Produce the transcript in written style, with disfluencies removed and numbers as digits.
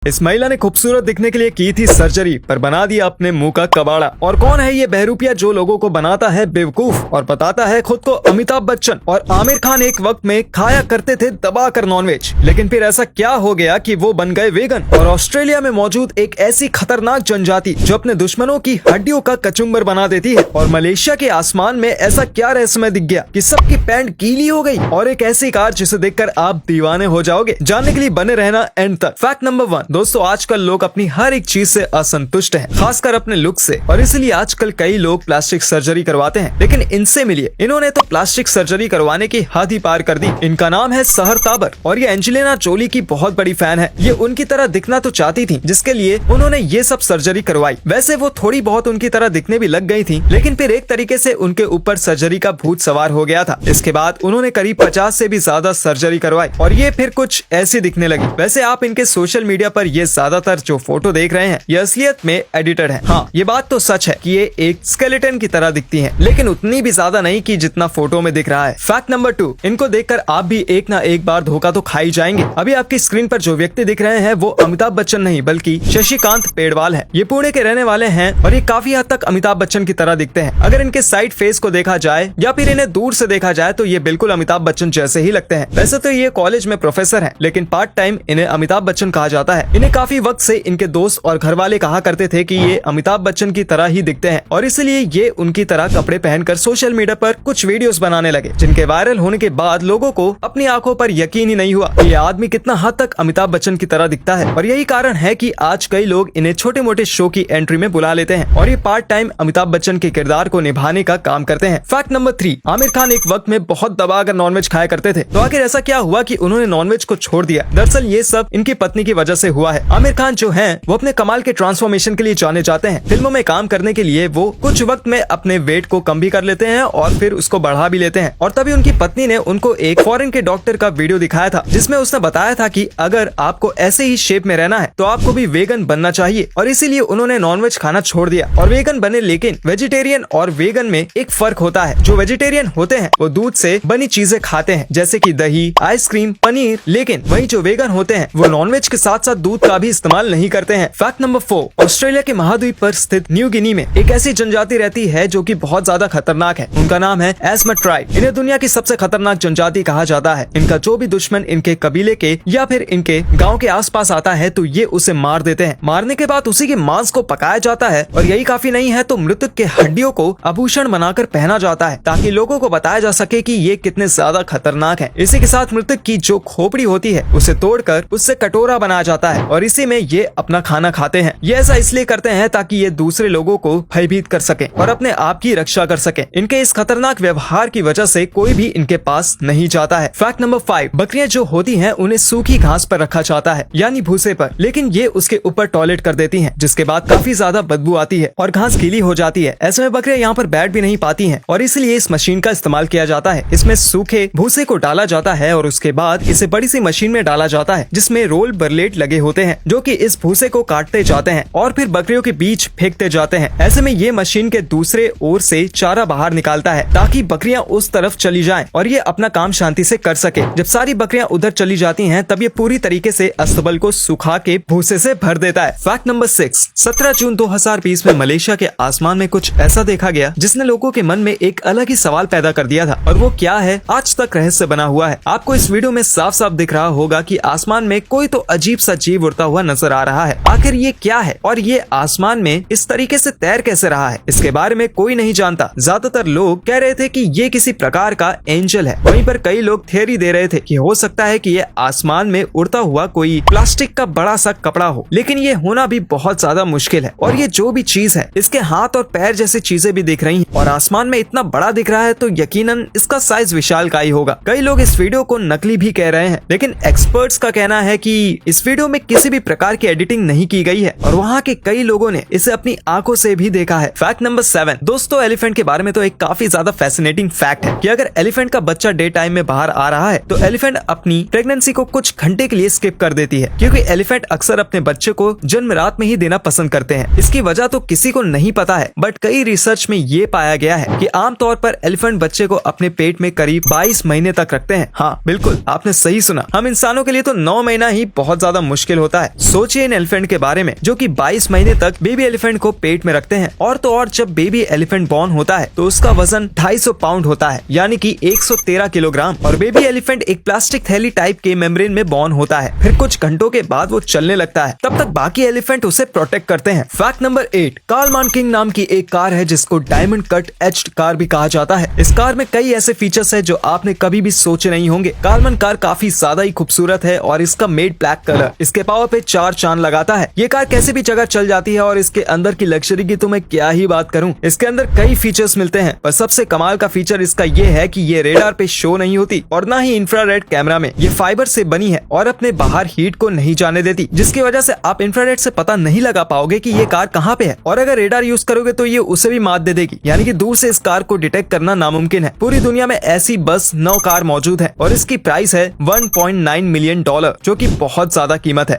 इस महिला ने खूबसूरत दिखने के लिए की थी सर्जरी, पर बना दिया अपने मुंह का कबाड़ा। और कौन है ये बहरूपिया जो लोगों को बनाता है बेवकूफ और बताता है खुद को अमिताभ बच्चन और आमिर खान एक वक्त में खाया करते थे दबाकर नॉनवेज, लेकिन फिर ऐसा क्या हो गया कि वो बन गए वेगन। और ऑस्ट्रेलिया में मौजूद एक ऐसी खतरनाक जनजाति जो अपने दुश्मनों की हड्डियों का कचुम्बर बना देती है। और मलेशिया के आसमान में ऐसा क्या रहस्यमय दिख गया कि सबकी पैंट गीली हो गई। और एक ऐसी कार जिसे देखकर आप दीवाने हो जाओगे। जानने के लिए बने रहना एंड तक। फैक्ट नंबर 1 दोस्तों, आजकल लोग अपनी हर एक चीज से असंतुष्ट हैं, खासकर अपने लुक से, और इसलिए आजकल कई लोग प्लास्टिक सर्जरी करवाते हैं। लेकिन इनसे मिलिए, इन्होंने तो प्लास्टिक सर्जरी करवाने की हद ही पार कर दी। इनका नाम है सहर ताबर और ये एंजेलिना जोली की बहुत बड़ी फैन है। ये उनकी तरह दिखना तो चाहती थी, जिसके लिए उन्होंने ये सब सर्जरी करवाई। वैसे वो थोड़ी बहुत उनकी तरह दिखने भी लग गई थी, लेकिन फिर एक तरीके से उनके ऊपर सर्जरी का भूत सवार हो गया था। इसके बाद उन्होंने करीब 50 से भी ज्यादा सर्जरी करवाई और ये फिर कुछ ऐसी दिखने लगी। वैसे आप इनके सोशल मीडिया पर ये ज्यादातर जो फोटो देख रहे हैं ये असलियत में एडिटेड है। हाँ, ये बात तो सच है कि ये एक स्केलेटन की तरह दिखती हैं, लेकिन उतनी भी ज्यादा नहीं कि जितना फोटो में दिख रहा है। फैक्ट नंबर 2, इनको देखकर आप भी एक ना एक बार धोखा तो खा ही जाएंगे। अभी आपकी स्क्रीन पर जो व्यक्ति दिख रहे हैं वो अमिताभ बच्चन नहीं बल्कि शशिकांत पेड़वाल है। ये पुणे के रहने वाले हैं और ये काफी हद तक अमिताभ बच्चन की तरह दिखते हैं। अगर इनके साइड फेस को देखा जाए या फिर इन्हें दूर से देखा जाए तो ये बिल्कुल अमिताभ बच्चन जैसे ही लगते हैं। वैसे तो ये कॉलेज में प्रोफेसर हैं, लेकिन पार्ट टाइम इन्हें अमिताभ बच्चन कहा जाता है। इन्हें काफी वक्त से इनके दोस्त और घर वाले कहा करते थे कि ये अमिताभ बच्चन की तरह ही दिखते हैं और इसलिए ये उनकी तरह कपड़े पहनकर सोशल मीडिया पर कुछ वीडियोस बनाने लगे, जिनके वायरल होने के बाद लोगों को अपनी आंखों पर यकीन ही नहीं हुआ कि ये आदमी कितना हद तक अमिताभ बच्चन की तरह दिखता है। और यही कारण है कि आज कई लोग इन्हें छोटे मोटे शो की एंट्री में बुला लेते हैं और ये पार्ट टाइम अमिताभ बच्चन के किरदार को निभाने का काम करते हैं। फैक्ट नंबर 3, आमिर खान एक वक्त में बहुत दबाकर नॉनवेज खाया करते थे। तो आखिर ऐसा क्या हुआ कि उन्होंने नॉनवेज को छोड़ दिया? दरअसल ये सब इनकी पत्नी की वजह से हुआ है। आमिर खान जो हैं वो अपने कमाल के ट्रांसफॉर्मेशन के लिए जाने जाते हैं। फिल्मों में काम करने के लिए वो कुछ वक्त में अपने वेट को कम भी कर लेते हैं और फिर उसको बढ़ा भी लेते हैं। और तभी उनकी पत्नी ने उनको एक फॉरेन के डॉक्टर का वीडियो दिखाया था, जिसमें उसने बताया था कि अगर आपको ऐसे ही शेप में रहना है तो आपको भी वेगन बनना चाहिए। और इसीलिए उन्होंने नॉनवेज खाना छोड़ दिया और वेगन बने। लेकिन वेजिटेरियन और वेगन में एक फर्क होता है। जो वेजिटेरियन होते हैं वो दूध से बनी चीजें खाते हैं, जैसे कि दही, आइसक्रीम, पनीर। लेकिन वही जो वेगन होते हैं वो नॉनवेज के साथ साथ दूध का भी इस्तेमाल नहीं करते हैं। फैक्ट नंबर 4, ऑस्ट्रेलिया के महाद्वीप पर स्थित न्यू गिनी में एक ऐसी जनजाति रहती है जो कि बहुत ज्यादा खतरनाक है। उनका नाम है एस्मट ट्राइब। इन्हें दुनिया की सबसे खतरनाक जनजाति कहा जाता है। इनका जो भी दुश्मन इनके कबीले के या फिर इनके गांव के आसपास आता है तो ये उसे मार देते हैं। मारने के बाद उसी के मांस को पकाया जाता है और यही काफी नहीं है तो मृतक के हड्डियों को आभूषण बनाकर पहना जाता है, ताकि लोगों को बताया जा सके कि ये कितने ज्यादा खतरनाक है। इसी के साथ मृतक की जो खोपड़ी होती है उसे तोड़कर उससे कटोरा बनाया जाता है और इसी में ये अपना खाना खाते हैं। ये ऐसा इसलिए करते हैं ताकि ये दूसरे लोगों को भयभीत कर सके और अपने आप की रक्षा कर सके। इनके इस खतरनाक व्यवहार की वजह से कोई भी इनके पास नहीं जाता है। फैक्ट नंबर 5, बकरियां जो होती हैं उन्हें सूखी घास पर रखा जाता है, यानी भूसे पर, लेकिन ये उसके ऊपर टॉयलेट कर देती हैं, जिसके बाद काफी ज्यादा बदबू आती है और घास गीली हो जाती है। ऐसे में बकरियां यहाँ पर बैठ भी नहीं पाती हैं और इसलिए इस मशीन का इस्तेमाल किया जाता है। इसमें सूखे भूसे को डाला जाता है और उसके बाद इसे बड़ी सी मशीन में डाला जाता है, जिसमें रोल बरलेट लगे होते हैं जो कि इस भूसे को काटते जाते हैं और फिर बकरियों के बीच फेंकते जाते हैं। ऐसे में ये मशीन के दूसरे ओर से चारा बाहर निकालता है ताकि बकरियां उस तरफ चली जाएं और ये अपना काम शांति से कर सके। जब सारी बकरियां उधर चली जाती हैं तब ये पूरी तरीके से अस्तबल को सुखा के भूसे से भर देता है। फैक्ट नंबर 6, 17 जून 2020 में मलेशिया के आसमान में कुछ ऐसा देखा गया जिसने लोगों के मन में एक अलग ही सवाल पैदा कर दिया था, और वो क्या है आज तक रहस्य बना हुआ है। आपको इस वीडियो में साफ साफ दिख रहा होगा कि आसमान में कोई तो अजीब सा जीव उड़ता हुआ नजर आ रहा है। आखिर ये क्या है और ये आसमान में इस तरीके से तैर कैसे रहा है, इसके बारे में कोई नहीं जानता। ज्यादातर लोग कह रहे थे कि ये किसी प्रकार का एंजल है, वहीं पर कई लोग थियरी दे रहे थे कि हो सकता है कि ये आसमान में उड़ता हुआ कोई प्लास्टिक का बड़ा सा कपड़ा हो, लेकिन ये होना भी बहुत ज्यादा मुश्किल है। और ये जो भी चीज है इसके हाथ और पैर जैसी चीजें भी दिख रही हैं और आसमान में इतना बड़ा दिख रहा है तो यकीनन इसका साइज विशाल का ही होगा। कई लोग इस वीडियो को नकली भी कह रहे हैं, लेकिन एक्सपर्ट्स का कहना है कि इस वीडियो में किसी भी प्रकार की एडिटिंग नहीं की गई है और वहाँ के कई लोगों ने इसे अपनी आंखों से भी देखा है। फैक्ट नंबर 7, दोस्तों एलिफेंट के बारे में तो एक काफी ज्यादा फैसिनेटिंग फैक्ट है कि अगर एलिफेंट का बच्चा डे टाइम में बाहर आ रहा है तो एलिफेंट अपनी प्रेगनेंसी को कुछ घंटे के लिए स्किप कर देती है, क्योंकि एलिफेंट अक्सर अपने बच्चे को जन्म रात में ही देना पसंद करते हैं। इसकी वजह तो किसी को नहीं पता है, बट कई रिसर्च में ये पाया गया है कि आमतौर पर एलिफेंट बच्चे को अपने पेट में करीब 22 महीने तक रखते हैं। हाँ बिल्कुल, आपने सही सुना। हम इंसानों के लिए तो 9 महीना ही बहुत ज्यादा मुश्किल मुश्किल होता है। सोचिए इन एलिफेंट के बारे में जो कि 22 महीने तक बेबी एलिफेंट को पेट में रखते हैं, और तो और जब बेबी एलिफेंट बॉर्न होता है तो उसका वजन 250 पाउंड होता है, यानी कि 113 किलोग्राम। और बेबी एलिफेंट एक प्लास्टिक थैली टाइप के मेम्ब्रेन में बॉर्न होता है। फिर कुछ घंटों के बाद वो चलने लगता है, तब तक बाकी एलिफेंट उसे प्रोटेक्ट करते हैं। फैक्ट नंबर 8, कार्लमान किंग नाम की एक कार है जिसको डायमंड कट एज्ड कार भी कहा जाता है। इस कार में कई ऐसे फीचर्स है जो आपने कभी भी सोचे नहीं होंगे। कार्लमान कार काफी ज्यादा ही खूबसूरत है और इसका मेड ब्लैक कलर इसके पावर पे 4 चांद लगाता है। ये कार कैसे भी जगह चल जाती है और इसके अंदर की लग्जरी की तो मैं क्या ही बात करूं। इसके अंदर कई फीचर्स मिलते हैं, पर सबसे कमाल का फीचर इसका ये है कि ये रेडार पे शो नहीं होती और ना ही इंफ्रारेड कैमरा में। ये फाइबर से बनी है और अपने बाहर हीट को नहीं जाने देती, जिसकी वजह से आप इंफ्रारेड से पता नहीं लगा पाओगे कि ये कार कहाँ पे है। और अगर रेडार यूज करोगे तो ये उसे भी मात दे देगी, यानी कि दूर से इस कार को डिटेक्ट करना नामुमकिन है। पूरी दुनिया में ऐसी बस 9 कार मौजूद है और इसकी प्राइस है $1.9 मिलियन, जो कि बहुत ज्यादा कीमत है।